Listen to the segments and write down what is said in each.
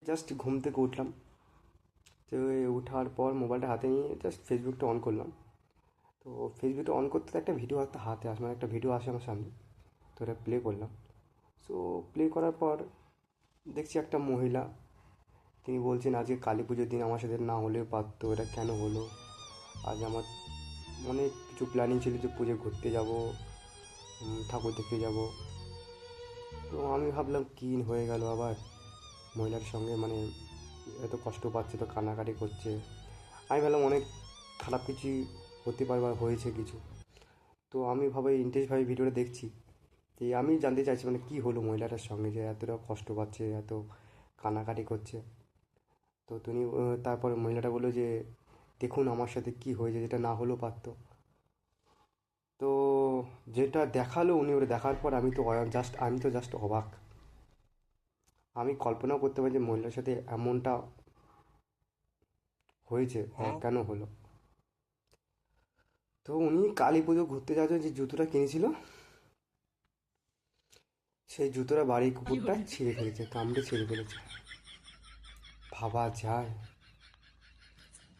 Just ঘুম থেকে উঠলাম। তো ওঠার পর মোবাইলটা হাতে নিয়ে জাস্ট ফেসবুকটা অন করলাম। তো ফেসবুকটা অন করতে তো একটা ভিডিও একটা হাতে আসে, মানে একটা ভিডিও আসে আমার সামনে। তো এটা প্লে করলাম। সো প্লে করার পর দেখছি একটা মহিলা, তিনি বলছেন আজকে কালী পুজোর দিন আমার সাথে না হলেও পারতো, এটা কেন হলো। আজ আমার অনেক কিছু প্ল্যানিং ছিল যে পুজো ঘুরতে যাব, ঠাকুর দেখতে যাব। তো আমি ভাবলাম কী হয়ে গেল আবার মহিলার সঙ্গে, মানে এত কষ্ট পাচ্ছে, তো কান্নাকাটি করছে। আমি ভাবলাম অনেক খারাপ কিছু হতে পারে বা হয়েছে কিছু। তো আমি ভাবে ইন্টারেস্টভাবে ভিডিওটা দেখছি, যে আমি জানতে চাইছি মানে কী হলো মহিলাটার সঙ্গে যে এতটা কষ্ট পাচ্ছে, এত কান্নাকাটি করছে। তো তিনি তারপর মহিলাটা বললো যে দেখুন আমার সাথে কী হয়েছে, যেটা না হলেও পারতো। তো যেটা দেখালো উনি, ওটা দেখার পর আমি তো জাস্ট অবাক। আমি কল্পনাও করতে পারি যে মহিলার সাথে এমনটা হয়েছে বা কেন হলো। তো উনি কালী পুজো ঘুরতে যাওয়ার জন্য যে জুতোটা কিনেছিল, সেই জুতোটা বাড়ির কুকুরটা ছিঁড়ে ফেলেছে, কামড়ে ছিঁড়ে ফেলেছে। ভাবা যায়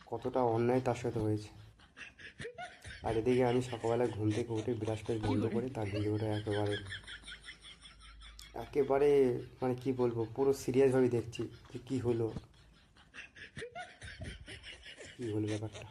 কতটা অন্যায় তার সাথে হয়েছে। আর এদিকে আমি সকালবেলা ঘুম থেকে উঠে ব্রাশ করে বন্ধ করে তার ভিডিওটা একেবারে একেবারে মানে কি বলবো, পুরো সিরিয়াসভাবে দেখছি যে কী হলো, কী হলো ব্যাপারটা।